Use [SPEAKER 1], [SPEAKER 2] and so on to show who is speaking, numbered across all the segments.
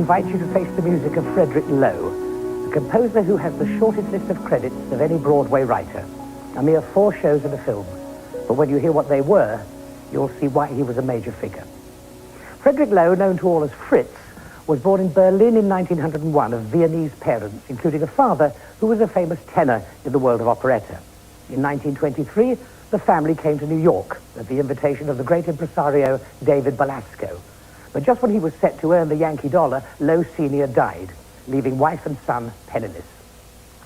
[SPEAKER 1] invite you to face the music of Frederick Loewe, the composer who has the shortest list of credits of any Broadway writer. A mere 4 shows and a film. But when you hear what they were, you'll see why he was a major figure. Frederick Loewe, known to all as Fritz, was born in Berlin in 1901 of Viennese parents, including a father who was a famous tenor in the world of operetta. In 1923, the family came to New York at the invitation of the great impresario David Belasco. But just when he was set to earn the Yankee dollar, Loewe Sr. died, leaving wife and son penniless.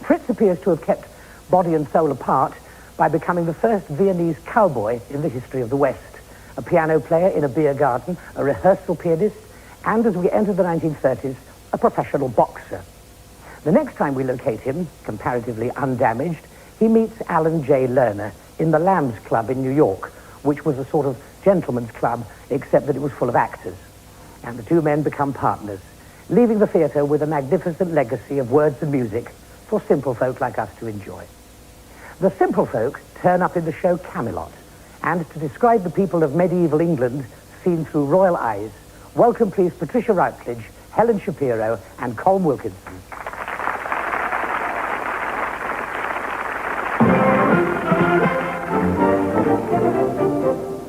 [SPEAKER 1] Fritz appears to have kept body and soul apart by becoming the first Viennese cowboy in the history of the West, a piano player in a beer garden, a rehearsal pianist, and as we enter the 1930s, a professional boxer. The next time we locate him, comparatively undamaged, he meets Alan J. Lerner in the Lambs Club in New York, which was a sort of gentleman's club, except that it was full of actors. And the two men become partners, leaving the theatre with a magnificent legacy of words and music for simple folk like us to enjoy. The simple folk turn up in the show Camelot, and to describe the people of medieval England seen through royal eyes, welcome please Patricia Routledge, Helen Shapiro, and Colm Wilkinson.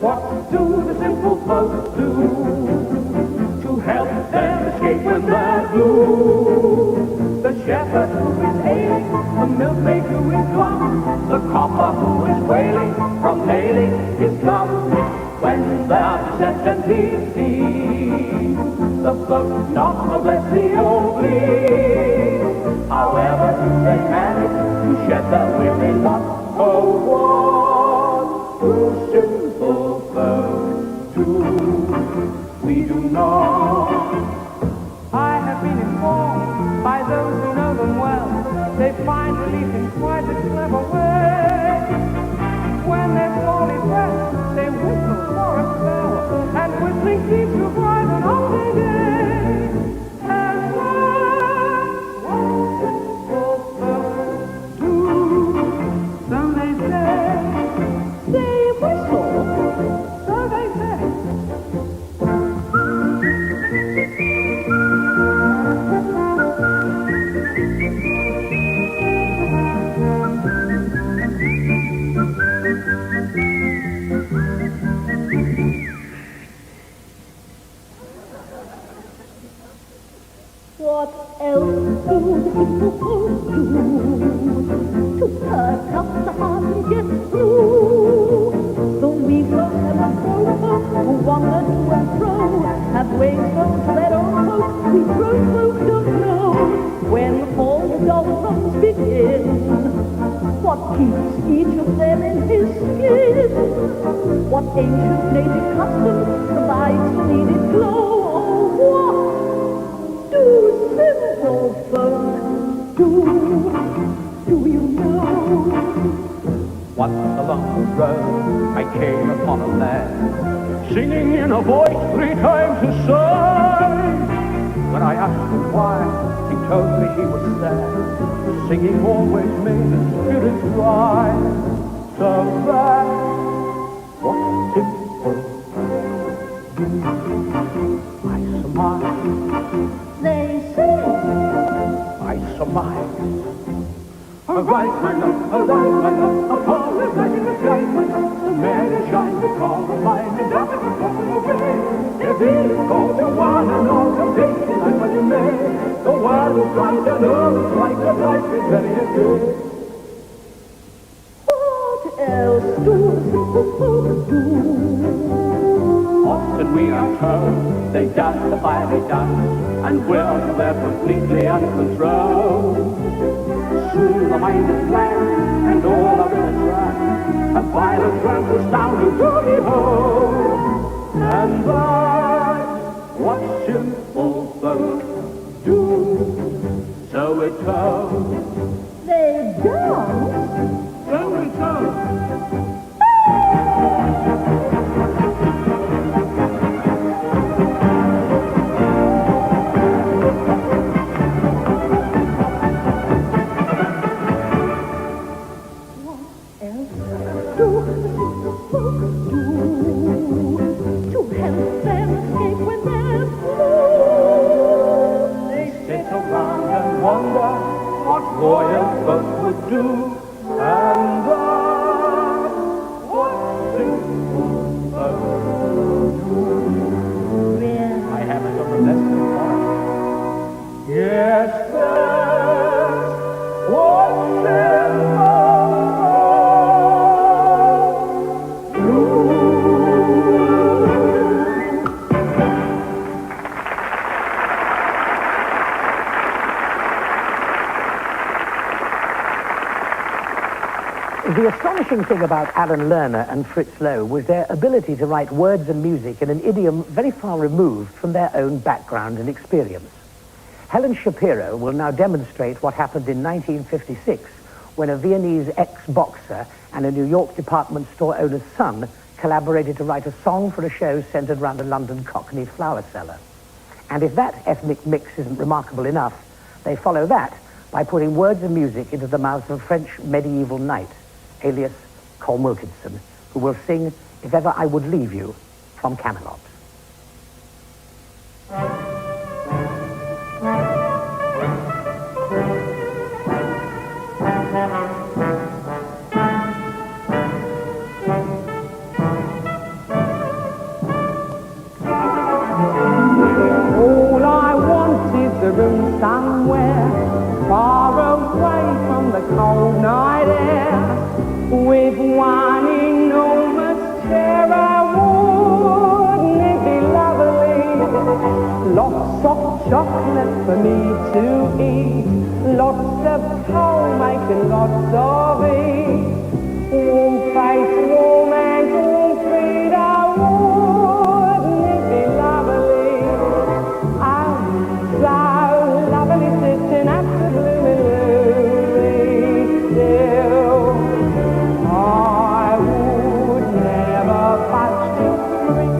[SPEAKER 2] What do the simple folk do to help them escape when they're blue? The shepherd who is ailing, the milkmaid who is glum, the copper who is wailing from nailing his thumb. When they're beset and dizzy, the folk not to bless the old glee. However do they manage to shed their weary lot? Oh, what do simple folk do? We do not.
[SPEAKER 3] I have been informed by those who know them well. They find relief in quite a clever way. When they're sorely pressed, they whistle for a spell, and whistling keeps you bright and all day day. And that's what simple folk do. So they say, they whistle, so they say.
[SPEAKER 4] What else do the simple folk do to perk up the heart and get through? The wee folk and the grown folk who wander to and fro have ways known to their own folk we grown folk don't know. When the fall doldrums begin, what keeps each of them in his skin? What ancient native custom provides the needed glow? Oh, what do simple folk do? Do you know?
[SPEAKER 2] Once along the road I came upon a lad, singing in a voice 3 times his size. When I asked him why, he told me he was sad. Singing always made his spirits rise. So that's what simple folk do. I surmise,
[SPEAKER 4] They say,
[SPEAKER 2] I surmise. Arise, my love, a fall is like in the sky, my love. The man is shine, the call of mine, and up and fall away. If he calls you one and all, come take it like what you may. The world is bright and all is right, and life is very good.
[SPEAKER 4] what else do the simple folk do?
[SPEAKER 2] Often we are told they dance the fiery dance, and will they're completely uncontrolled. Soon the mind is blank, and all are in a trance. A violent trance astounding to behold. And that's what simple folk do. So we're told.
[SPEAKER 4] They dance?
[SPEAKER 2] So we're told.
[SPEAKER 4] To help them escape when they're blue.
[SPEAKER 2] boy else but would do. And that's what simple folks do. I haven't got the lesson part. Yes, that's what simple folks do.
[SPEAKER 1] The astonishing thing about Alan Lerner and Fritz Loewe was their ability to write words and music in an idiom very far removed from their own background and experience. Helen Shapiro will now demonstrate what happened in 1956 when a Viennese ex-boxer and a New York department store owner's son collaborated to write a song for a show centered around a London Cockney flower seller. And if that ethnic mix isn't remarkable enough, they follow that by putting words and music into the mouths of a French medieval knight, alias Colm Wilkinson, who will sing If Ever I Would Leave You from Camelot.
[SPEAKER 3] All I want is a room somewhere far away from the cold night air, with one enormous chair. Wouldn't it be lovely? Lots of chocolate for me to eat, lots of coal making lots of heat, warm face, warm hands, warm feet. Wouldn't it be lovely? I'm so lovely sitting at the blooming still. I would never budge till spring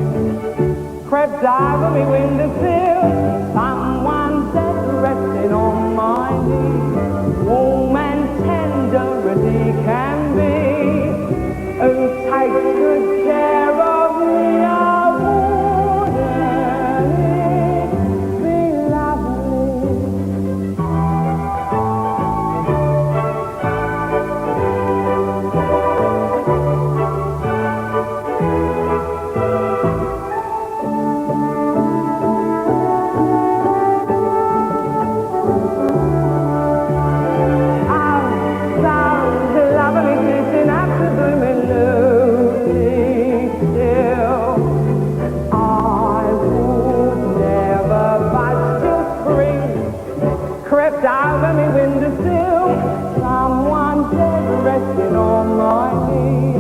[SPEAKER 3] crept over me windowsill. Someone dead resting on my knee, warm and tender as he can be, who takes good care of me. Wouldn't it be lovely? Crept over me windowsill, someone dead resting on my knee,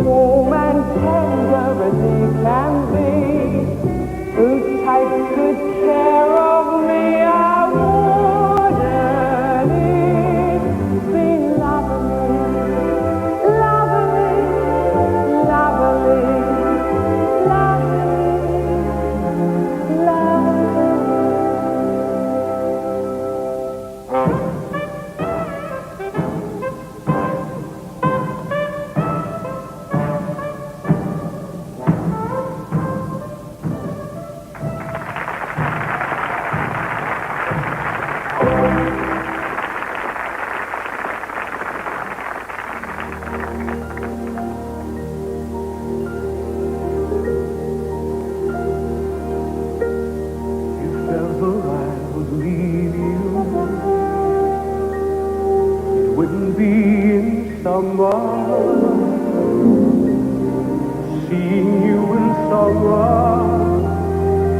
[SPEAKER 3] warm and tender as he can be, who takes good care of me. Wouldn't it be lovely, lovely, lovely, lovely, lovely?
[SPEAKER 2] If ever I would leave you, it wouldn't be in summer. Seeing you in summer,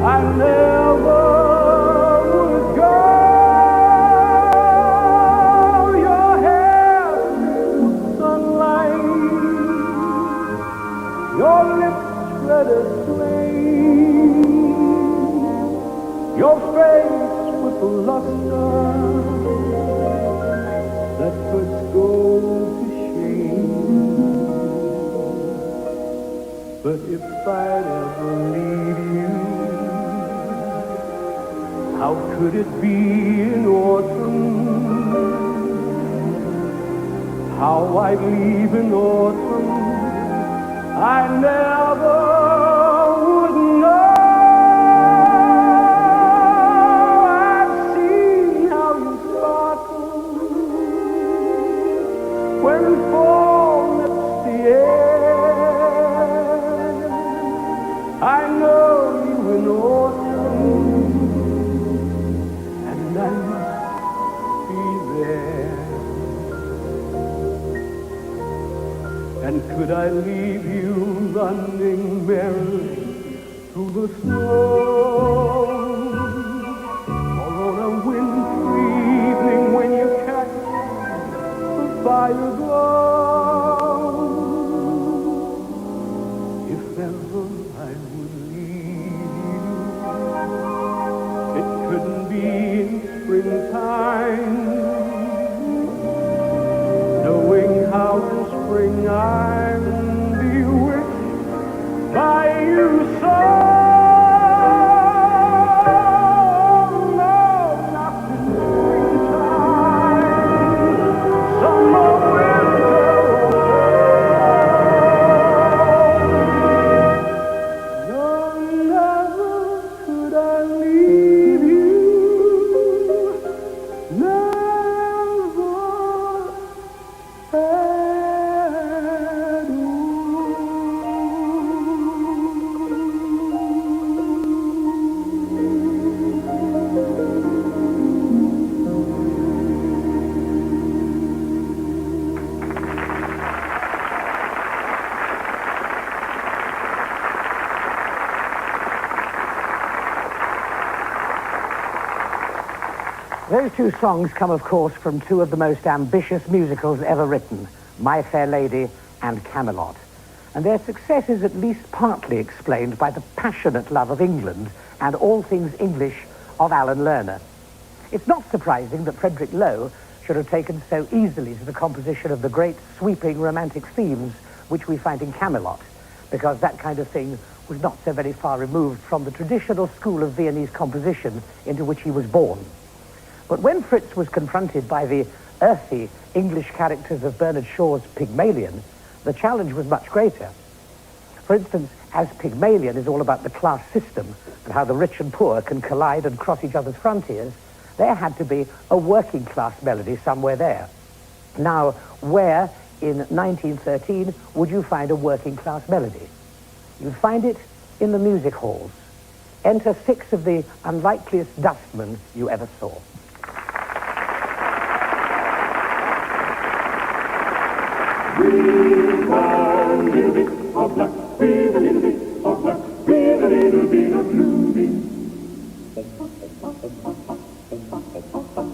[SPEAKER 2] I never would go. Your hair with sunlight, your lips red as flame, your face with the luster that puts gold to shame. But if I'd ever leave you, how could it be in autumn? How I'd leave in autumn, I never would know. I've seen how you sparkle And could I leave you running merrily through the snow? Or on a wintry evening when you catch the fire glow? If ever I would leave you, it couldn't be in springtime, knowing how in spring I'm bewitched by you so. No, not in springtime, summer, winter, or fall. No, never could I leave you. Never.
[SPEAKER 1] Those two songs come, of course, from two of the most ambitious musicals ever written, My Fair Lady and Camelot. And their success is at least partly explained by the passionate love of England and all things English of Alan Lerner. It's not surprising that Frederick Loewe should have taken so easily to the composition of the great sweeping romantic themes which we find in Camelot, because that kind of thing was not so very far removed from the traditional school of Viennese composition into which he was born. But when Fritz was confronted by the earthy English characters of Bernard Shaw's Pygmalion, the challenge was much greater. For instance, as Pygmalion is all about the class system and how the rich and poor can collide and cross each other's frontiers, there had to be a working class melody somewhere there. Now, where in 1913 would you find a working class melody? You'd find it in the music halls. Enter 6 of the unlikeliest dustmen you ever saw.
[SPEAKER 2] With a little bit of luck, with a little bit of luck, with a little bit of blooming.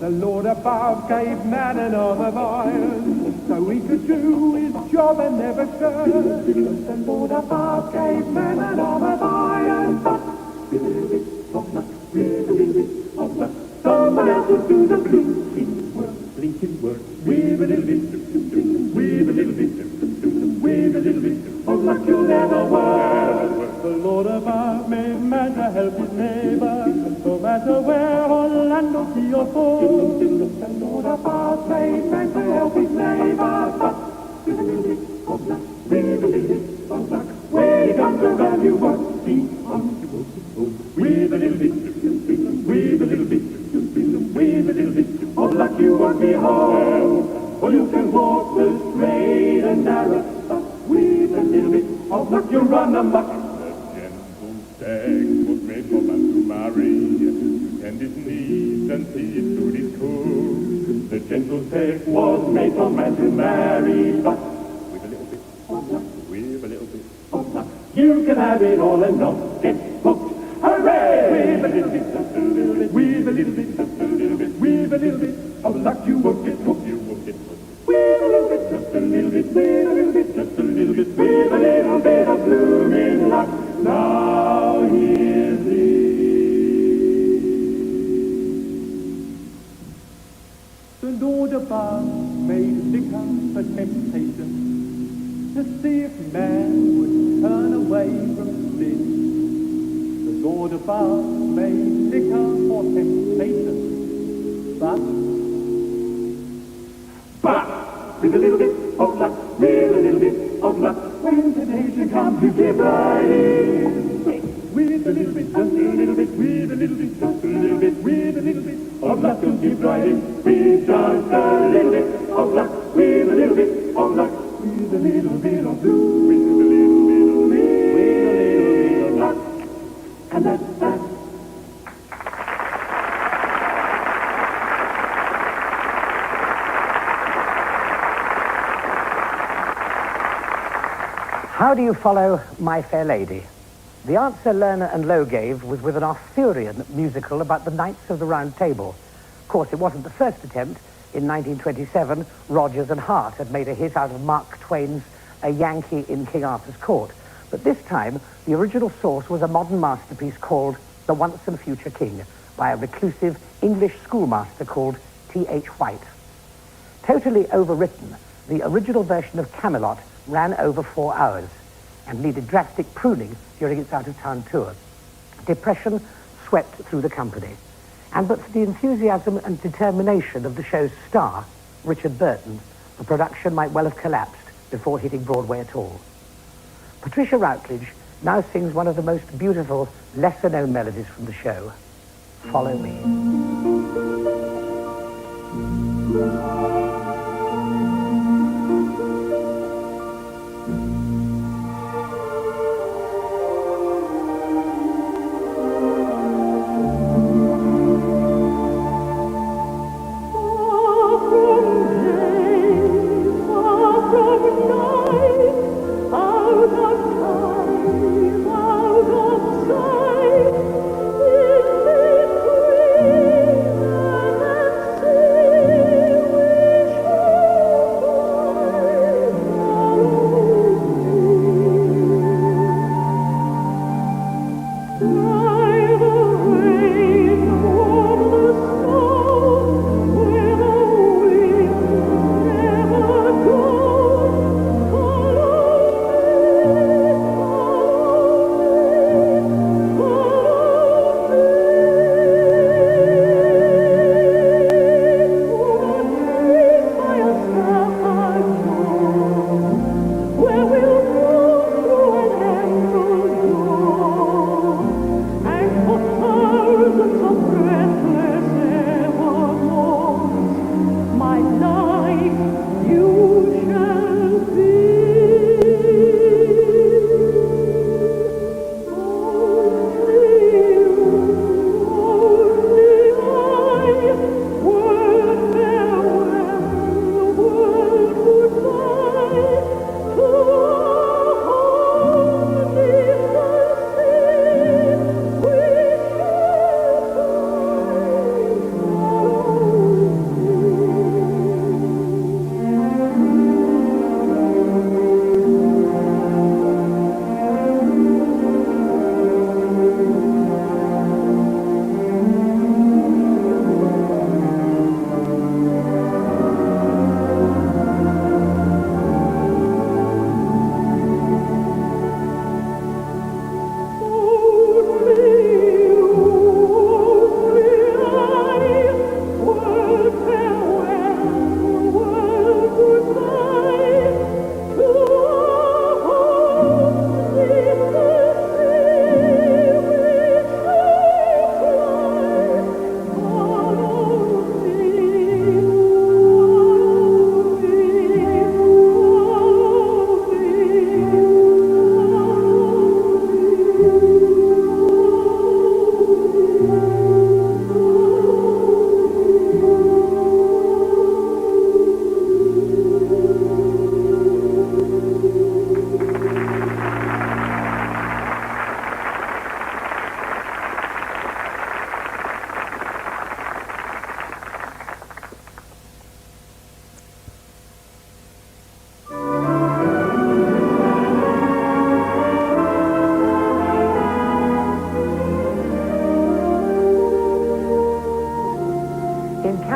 [SPEAKER 2] The Lord above gave man another iron, so he could do his job and never shirk. The Lord above gave man another iron, but with a little bit of luck, with a little bit of luck, someone else would do the blinking work, with a little bit, with a little bit, with a little bit of luck you'll never work. The Lord above made man to help his neighbor, no matter where on land or sea or foe. The Lord above made man to help his neighbor, but with a little bit of luck, with a little bit of luck, when he comes around you won't be on you won't be home. With a little bit, with a little bit, with a little bit of luck you won't be home. For you can walk the straight and narrow, but with a little bit of luck you'll run amok. The gentle stag was made for man to marry, to tend his needs and see it through his coat. The gentle stag was made for man to marry, but with a little bit of luck, with a little bit of luck, you can have it all and not get hooked. Hooray! With a little bit, just a little bit, with a little bit, just a little bit, with a little bit of luck you won't get hooked, you won't get hooked. With a little bit, just a little bit, with a little bit, just a little bit, with a little bit of blooming luck. Now hear thee. The Lord above made liquor for temptation, to see if man would turn away from sin. The Lord above made liquor for temptation, but with a little bit of luck, with a little bit of luck, when temptation comes you give right in. With a little bit, just a little bit, with a little bit, just a little bit, with a little bit of luck you'll give right in. With just a little bit of luck, with a little bit of luck, with a little bit of blue, with a little bit of with a little bit of luck, and that's that.
[SPEAKER 1] How do you follow My Fair Lady? The answer Lerner and Loewe gave was with an Arthurian musical about the Knights of the Round Table. Of course, it wasn't the first attempt. In 1927, Rodgers and Hart had made a hit out of Mark Twain's A Yankee in King Arthur's Court. But this time, the original source was a modern masterpiece called The Once and Future King by a reclusive English schoolmaster called T.H. White. Totally overwritten, the original version of Camelot ran over 4 hours and needed drastic pruning during its out-of-town tour. Depression swept through the company. And but for the enthusiasm and determination of the show's star, Richard Burton, the production might well have collapsed before hitting Broadway at all. Patricia Routledge now sings one of the most beautiful, lesser-known melodies from the show, Follow Me.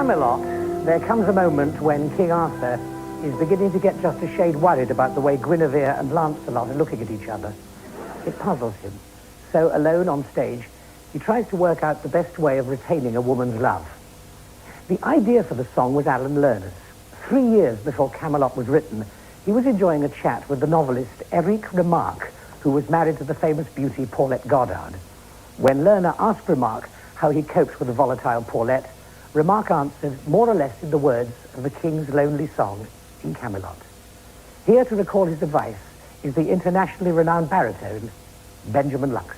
[SPEAKER 1] Camelot, there comes a moment when King Arthur is beginning to get just a shade worried about the way Guinevere and Lancelot are looking at each other. It puzzles him. So, alone on stage, he tries to work out the best way of retaining a woman's love. The idea for the song was Alan Lerner's. 3 years before Camelot was written, he was enjoying a chat with the novelist Eric Remarque, who was married to the famous beauty Paulette Goddard. When Lerner asked Remarque how he coped with the volatile Paulette, Remarque answered more or less in the words of the King's lonely song in Camelot. Here to recall his advice is the internationally renowned baritone, Benjamin Luxon.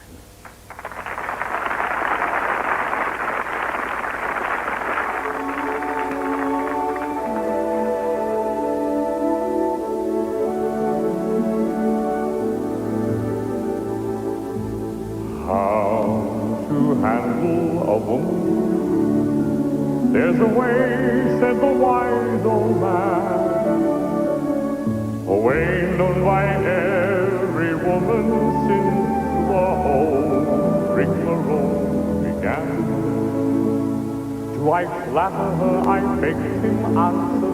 [SPEAKER 2] There's a way, said the wise old man, a way known by every woman since the whole rigmarole began. Do I flatter her? I beg him answer.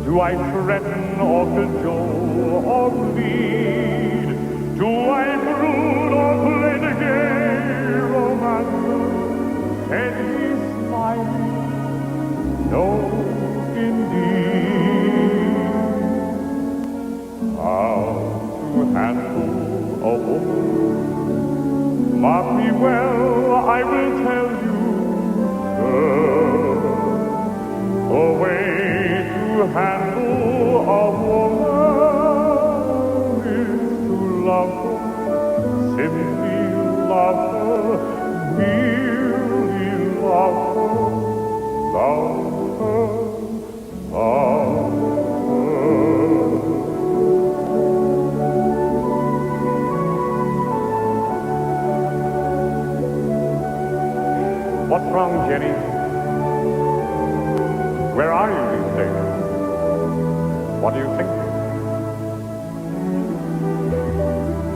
[SPEAKER 2] Do I threaten or cajole or plead? Do I brood or play the gay romancer? Said he smiling, no, indeed. How to handle a woman? Mark me well, I will tell you, a way to handle a woman is to love her, simply love her, merely love her, love her, love her. What's wrong, Jenny? Where are you these days? What do you think?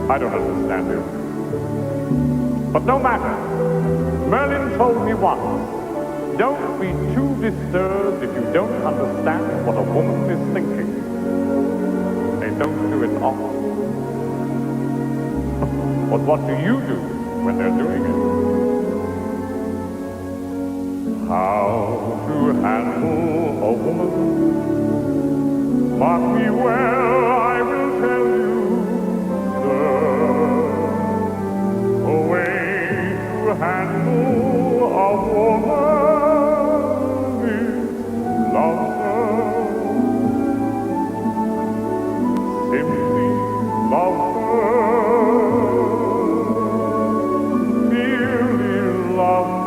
[SPEAKER 2] I don't understand you. But no matter. Merlin told me once, don't be too disturbed if you don't understand what a woman is thinking. They don't do it often. But what do you do when they're doing it? How to handle a woman? Mark me well, I will tell you, sir. A way to handle a woman is love her. Simply love her. Dearly love her.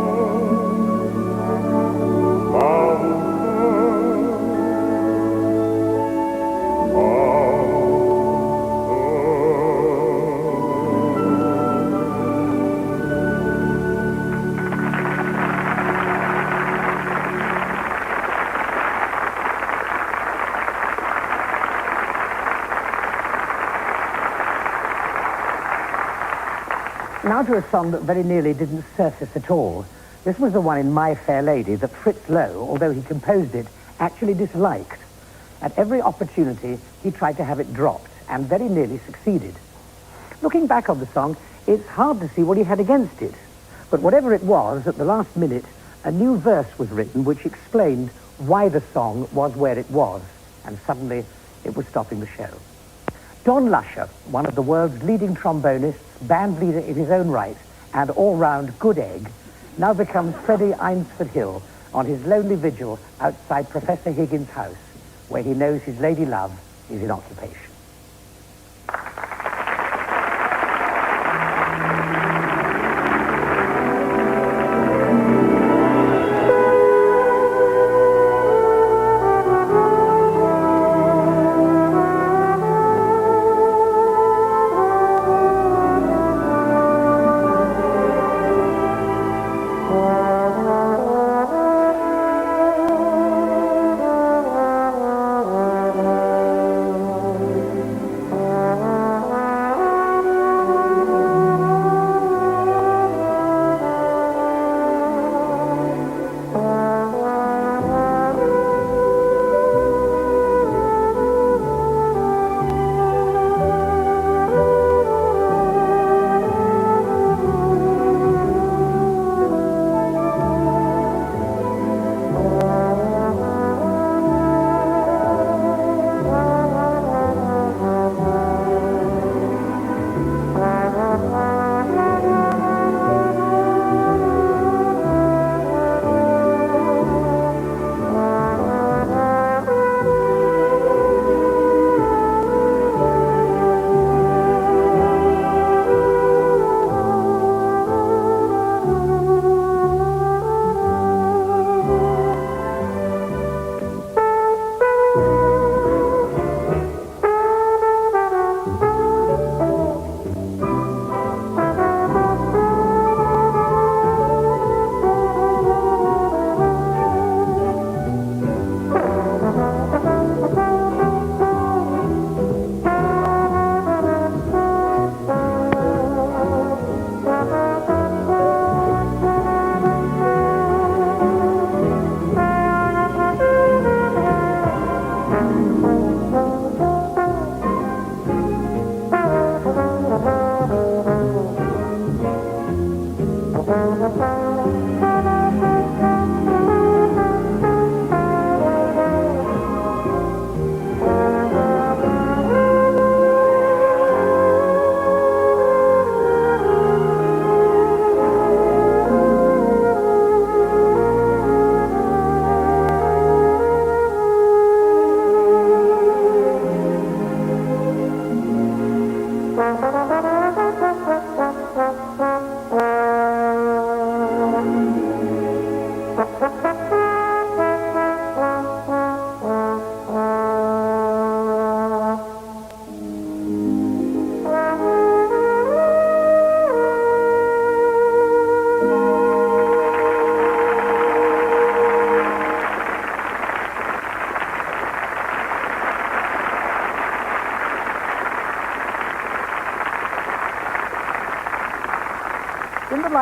[SPEAKER 1] Now to a song that very nearly didn't surface at all. This was the one in My Fair Lady that Fritz Loewe, although he composed it, actually disliked. At every opportunity, he tried to have it dropped, and very nearly succeeded. Looking back on the song, it's hard to see what he had against it. But whatever it was, at the last minute, a new verse was written which explained why the song was where it was, and suddenly it was stopping the show. Don Lusher, one of the world's leading trombonists, band leader in his own right, and all-round good egg, now becomes Freddie Eynsford Hill on his lonely vigil outside Professor Higgins' house, where he knows his lady love is in occupation.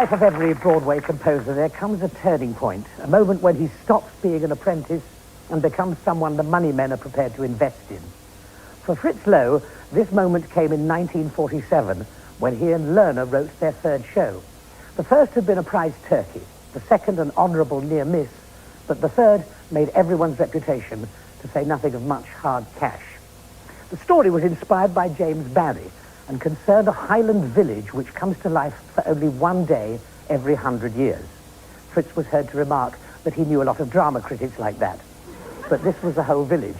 [SPEAKER 1] life of every Broadway composer, there comes a turning point, a moment when he stops being an apprentice and becomes someone the money men are prepared to invest in. For Fritz Loewe, this moment came in 1947, when he and Lerner wrote their third show. The first had been a prize turkey, the second an honourable near miss, but the third made everyone's reputation, to say nothing of much hard cash. The story was inspired by James Barrie and concerned a Highland village which comes to life for only one day every 100 years. Fritz was heard to remark that he knew a lot of drama critics like that. But this was the whole village.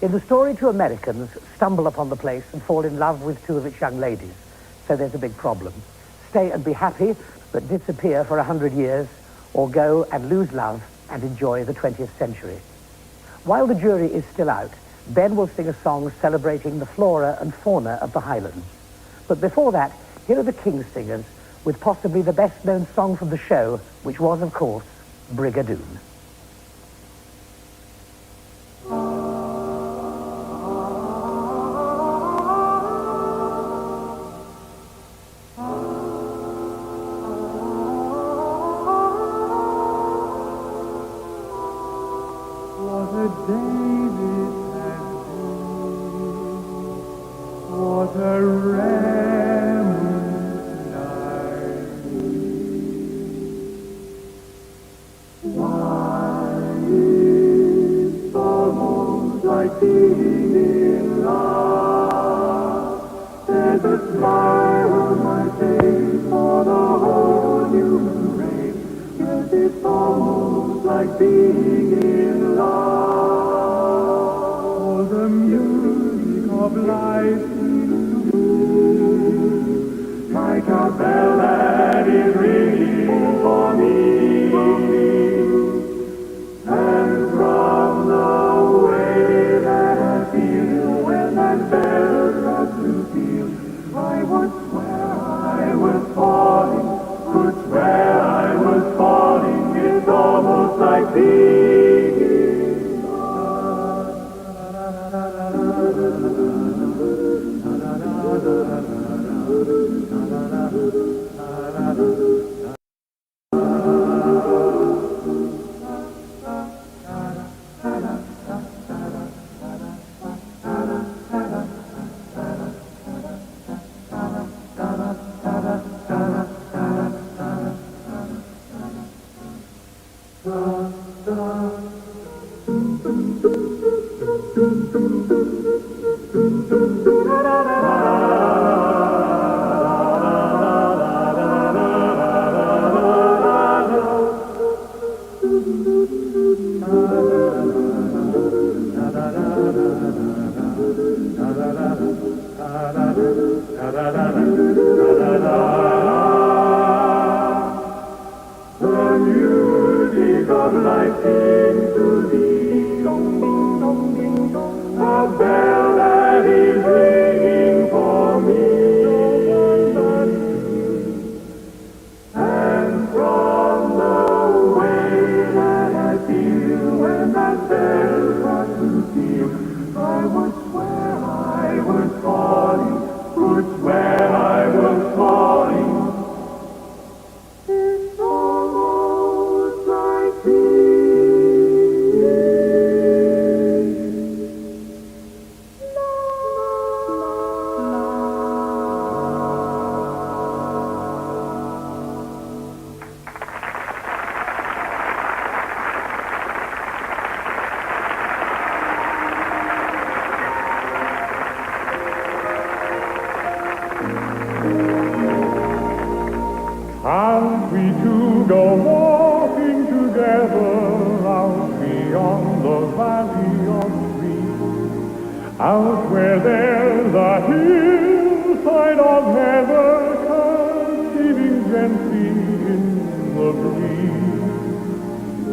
[SPEAKER 1] In the story, two Americans stumble upon the place and fall in love with two of its young ladies. So there's a big problem. Stay and be happy, but disappear for 100 years, or go and lose love and enjoy the 20th century. While the jury is still out, Ben will sing a song celebrating the flora and fauna of the Highlands. But before that, here are the King's Singers with possibly the best-known song from the show, which was, of course, Brigadoon.
[SPEAKER 2] And we two go walking together out beyond the valley of dreams, out where there's a hillside of heather heaving gently in the breeze.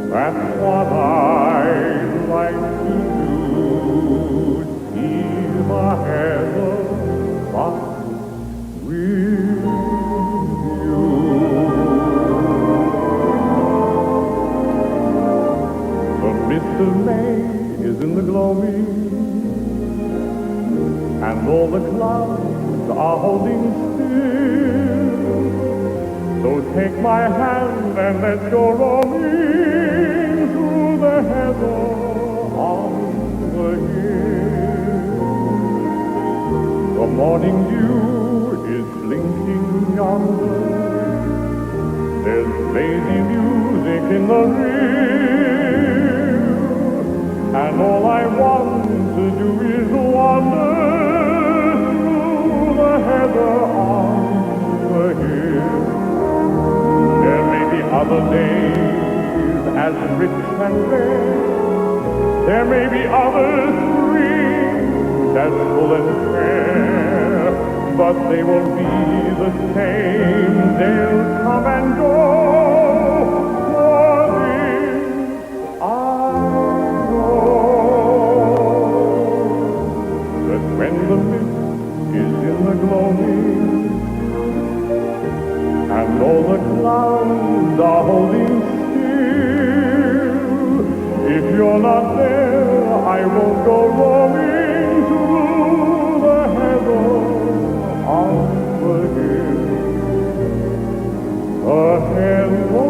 [SPEAKER 2] That's what I'd like to do, see the heather, but with the May is in the gloaming, and all the clouds are holding still. So take my hand and let's go roaming through the heather on the hill. The morning dew is blinking yonder. There's lazy music in the rill. And all I want to do is wander through the heather on the hill. There may be other days as rich and fair. There may be other streams as full and fair. But they will be the same. They'll come and go. For this I when the mist is in the gloaming and all the clouds are holding still, if you're not there, I won't go roaming through the heather on the hill. The heather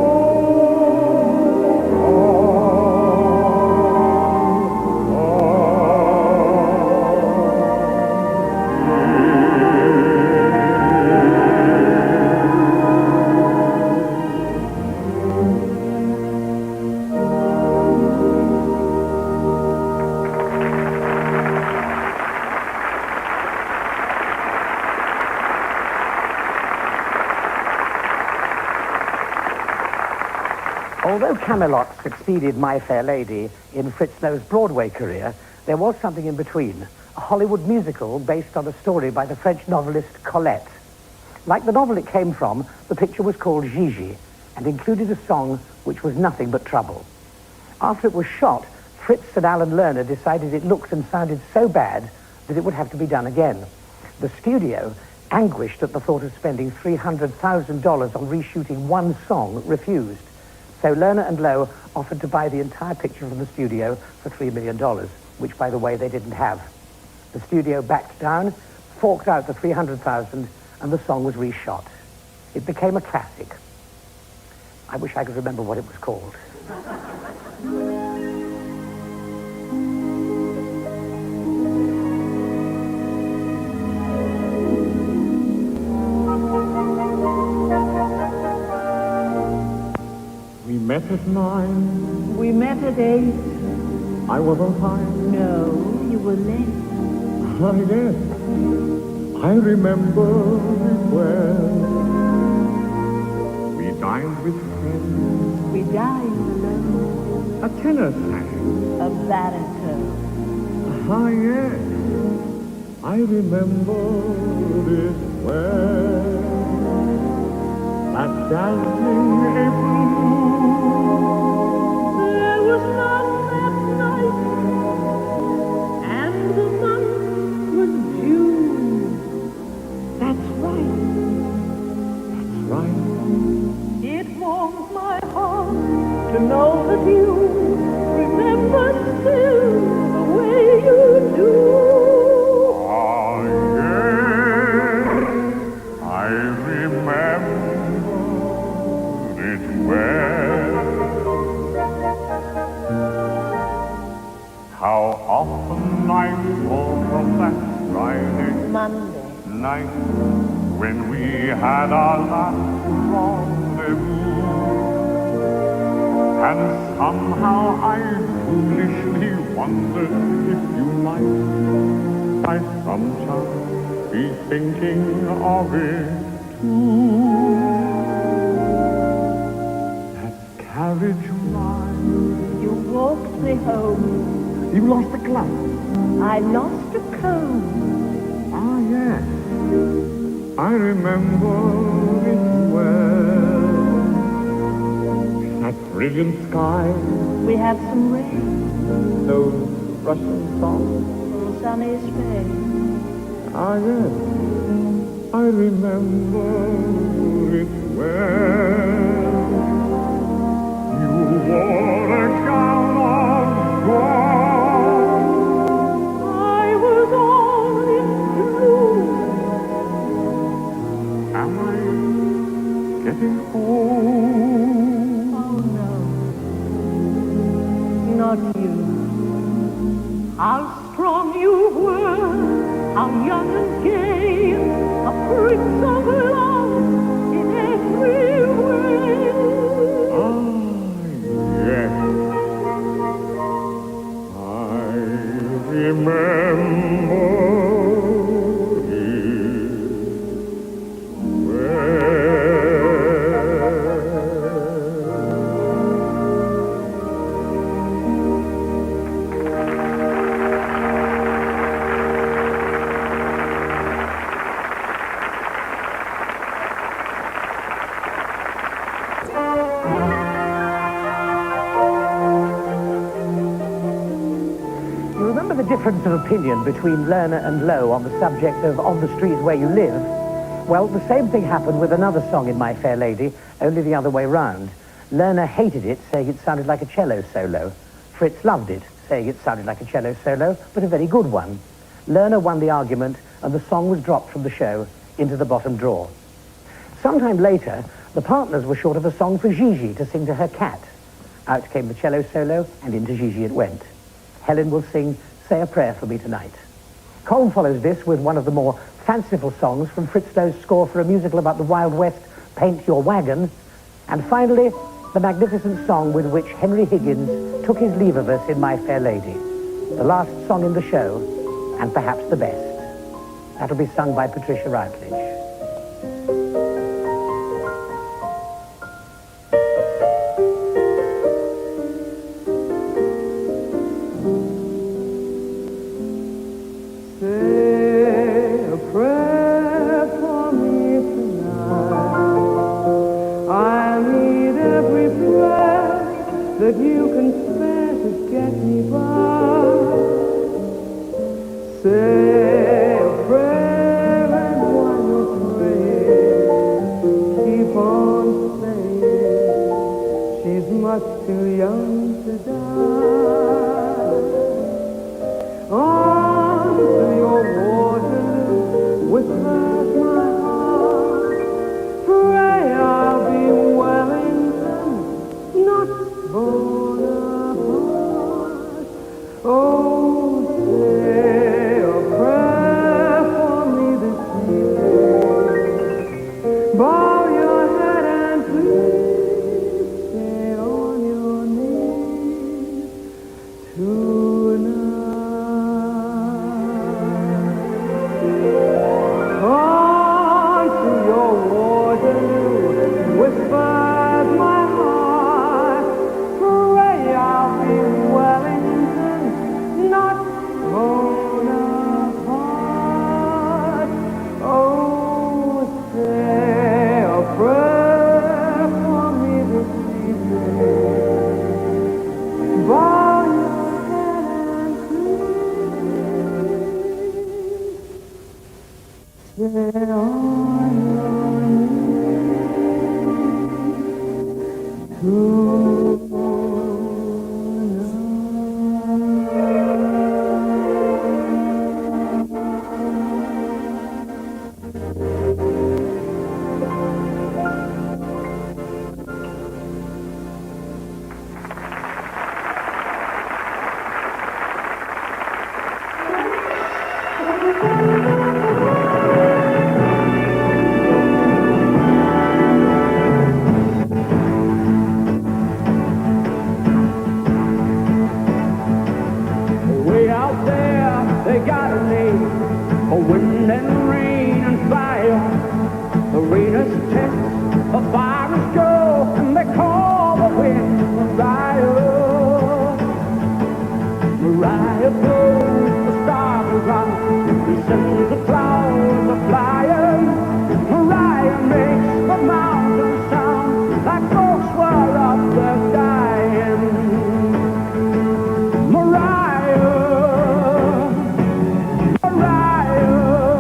[SPEAKER 1] Although Camelot succeeded My Fair Lady in Fritz Loew's Broadway career, there was something in between, a Hollywood musical based on a story by the French novelist Colette. Like the novel it came from, the picture was called Gigi and included a song which was nothing but trouble. After it was shot, Fritz and Alan Lerner decided it looked and sounded so bad that it would have to be done again. The studio, anguished at the thought of spending $300,000 on reshooting one song, refused. So Lerner and Loewe offered to buy the entire picture from the studio for $3 million, which, by the way, they didn't have. The studio backed down, forked out the $300,000, and the song was reshot. It became a classic. I wish I could remember what it was called.
[SPEAKER 2] We met at 9.
[SPEAKER 5] We met at 8.
[SPEAKER 2] I was on time.
[SPEAKER 5] No, you were late.
[SPEAKER 2] Ah, yes. I remember it well. We dined with friends.
[SPEAKER 5] We dined alone.
[SPEAKER 2] A tenor sang.
[SPEAKER 5] A baritone.
[SPEAKER 2] Ah, yes. I remember it well. That dazzling April moon.
[SPEAKER 4] There was love that night, and the month was June.
[SPEAKER 2] That's right. That's right.
[SPEAKER 4] It warms my heart to know that you remember still the way you do.
[SPEAKER 2] Ah, yes. I remember it well. How often I fall from that Friday
[SPEAKER 5] Monday.
[SPEAKER 2] night when we had our last rendezvous, and somehow I foolishly wondered if you might by some chance be thinking of it too. That carriage ride,
[SPEAKER 5] You walked me home.
[SPEAKER 2] you lost the glove.
[SPEAKER 5] I lost a comb.
[SPEAKER 2] Ah, yes. I remember it well. That brilliant sky,
[SPEAKER 5] We had some rain.
[SPEAKER 2] those Russian songs.
[SPEAKER 5] Sunny Spain.
[SPEAKER 2] Ah, yes. I remember it well. You wore a gown of gold.
[SPEAKER 4] I was all in blue.
[SPEAKER 2] Am I getting
[SPEAKER 5] not you. How strong you were, how young and gay, a prince of love in every way.
[SPEAKER 2] Yes, I remember
[SPEAKER 1] difference of opinion between Lerner and Loewe on the subject of On the Street Where You Live. Well, the same thing happened with another song in My Fair Lady, only the other way round. Lerner hated it, saying it sounded like a cello solo. Fritz loved it, saying it sounded like a cello solo, but a very good one. Lerner won the argument, and the song was dropped from the show into the bottom drawer. Sometime later, the partners were short of a song for Gigi to sing to her cat. Out came the cello solo, and into Gigi it went. Helen will sing Say a Prayer for Me Tonight. Colm follows this with one of the more fanciful songs from Fritz Loew's score for a musical about the Wild West, Paint Your Wagon. And finally, the magnificent song with which Henry Higgins took his leave of us in My Fair Lady. The last song in the show, and perhaps the best. That'll be sung by Patricia Routledge.
[SPEAKER 3] That you can spare to get me by. Say a prayer and while you pray, keep on saying she's much too young to die. On to your Waterloo with hers my heart. Pray I'll be Wellington, not Bonaparte. Oh, say a prayer for me this evening. Bow your head and please stay on your knees tonight. On to your Waterloo, whispers my heart. I'll be Wellington, not Bonaparte. Oh, say a prayer for me this evening. Bow your head and please stay on your knees tonight.
[SPEAKER 2] Way out there, they got a name for wind and rain and fire. The rain is test, the fire is go, and they call the wind Mariah. Mariah blows, the stars are out, he sends the clouds a flying. Mariah makes the mountains sound like folks were up there dying. Mariah, Mariah.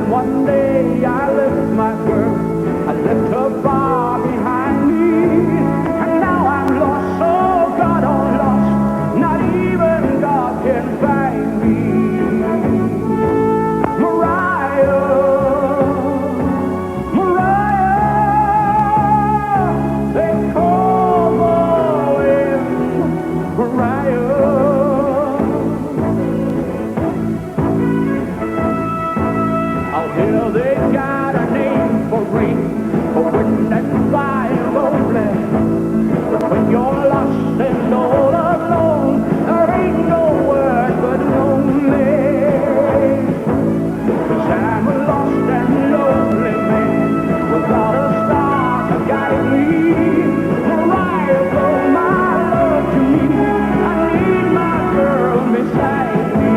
[SPEAKER 2] And one day I left my girl, I left her far behind me. And now I'm lost, so God, oh lost, not even God can find me. Mariah, Mariah, they call the wind Mariah. Oh, here they got a name for rain, for wind and fire only. But when you're lost and all alone, there ain't no word but lonely. 'Cause I'm a lost and lonely man, without a star to guide me. Mariah, blow my love to me, I need my girl beside me.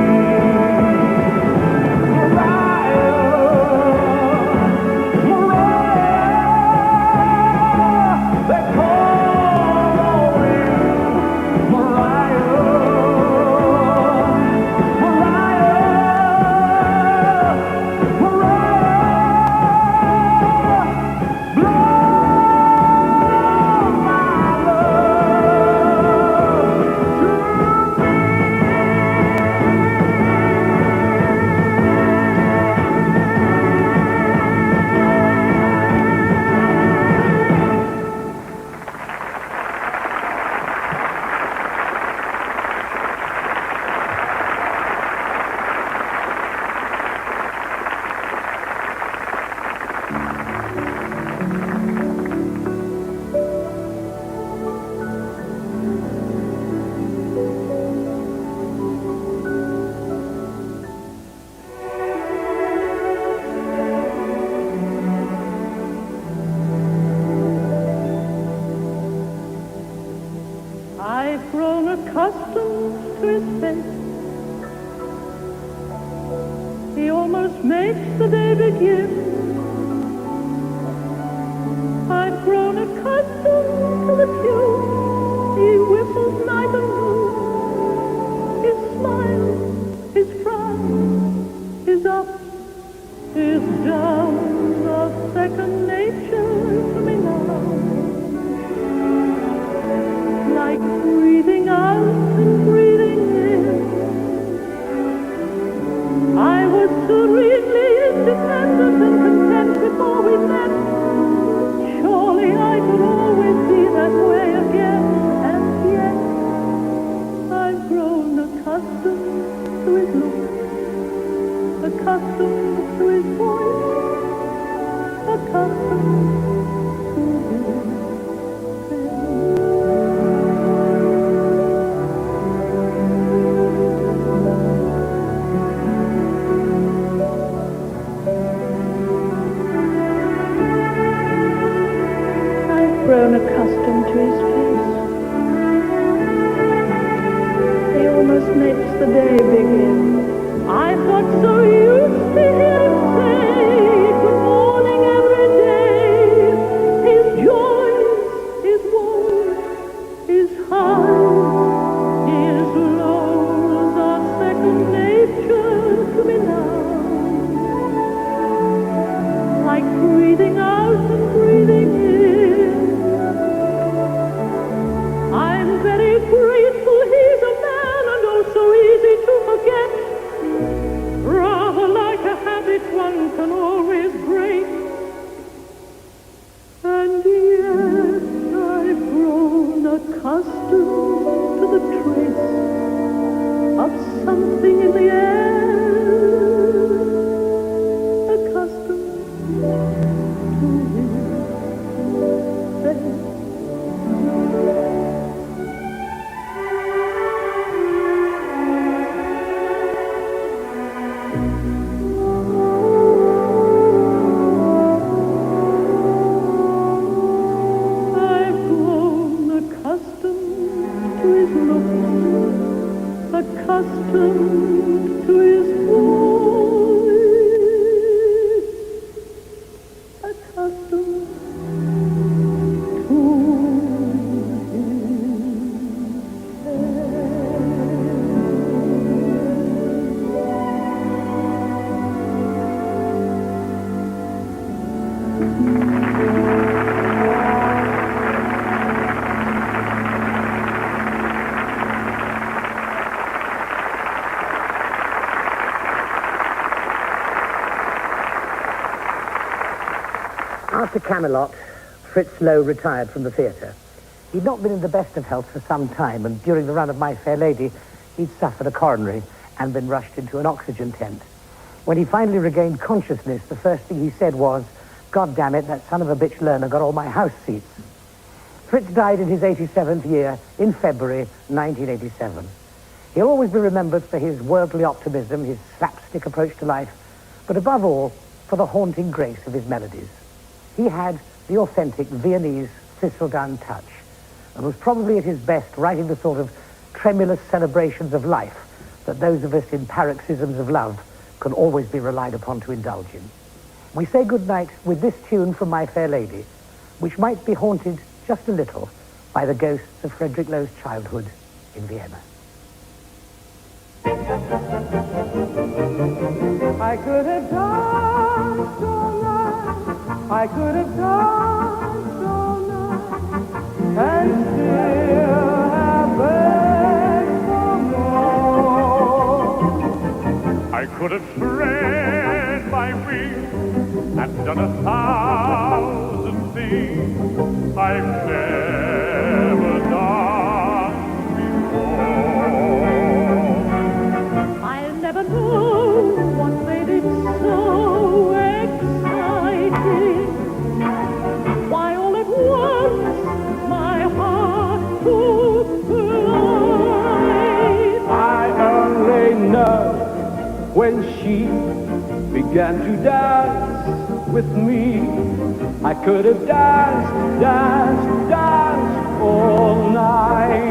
[SPEAKER 2] Mariah, Mariah, they call the wind Mariah. Mariah, Mariah, blow my love to me.
[SPEAKER 5] I've grown accustomed to his face. He almost makes the day begin. I've grown accustomed to the tune he whistles night and noon. His smile, his frown, his ups, his downs are second nature to me now. Like breathing out and breathing in. I was serenely independent and content before we met. Surely I could always be that way again. And yet I've grown accustomed to his look, accustomed to his voice, accustomed to his grown accustomed to his face. He almost makes the day begin. I've got so used to hear him say good morning every day. His joys, his woes, his highs, his lows are second nature to me now. Like breathing out and breathing in. I'm very grateful he's a man and oh so easy to forget. Rather like a habit one can always break. And yet I've grown accustomed to the trace of something in the air. Accustomed to his face. I've grown accustomed to his looks, accustomed to his voice, accustomed to his.
[SPEAKER 1] After Camelot, Fritz Loewe retired from the theatre. He'd not been in the best of health for some time, and during the run of My Fair Lady, he'd suffered a coronary and been rushed into an oxygen tent. When he finally regained consciousness, the first thing he said was, "God damn it, that son of a bitch Lerner got all my house seats." Fritz died in his 87th year in February 1987. He'll always be remembered for his worldly optimism, his slapstick approach to life, but above all, for the haunting grace of his melodies. He had the authentic Viennese thistledown touch, and was probably at his best writing the sort of tremulous celebrations of life that those of us in paroxysms of love can always be relied upon to indulge in. We say goodnight with this tune from My Fair Lady, which might be haunted just a little by the ghosts of Frederick Loewe's childhood in Vienna.
[SPEAKER 3] I could have danced all night, I could have danced all night, and still have begged for more.
[SPEAKER 2] I could have spread my wings and done 1,000 things I've never done before.
[SPEAKER 5] I'll never know what made it so exciting. Why all at once my heart took flight.
[SPEAKER 3] I only know when she began to dance with me, I could have danced, danced, danced all night.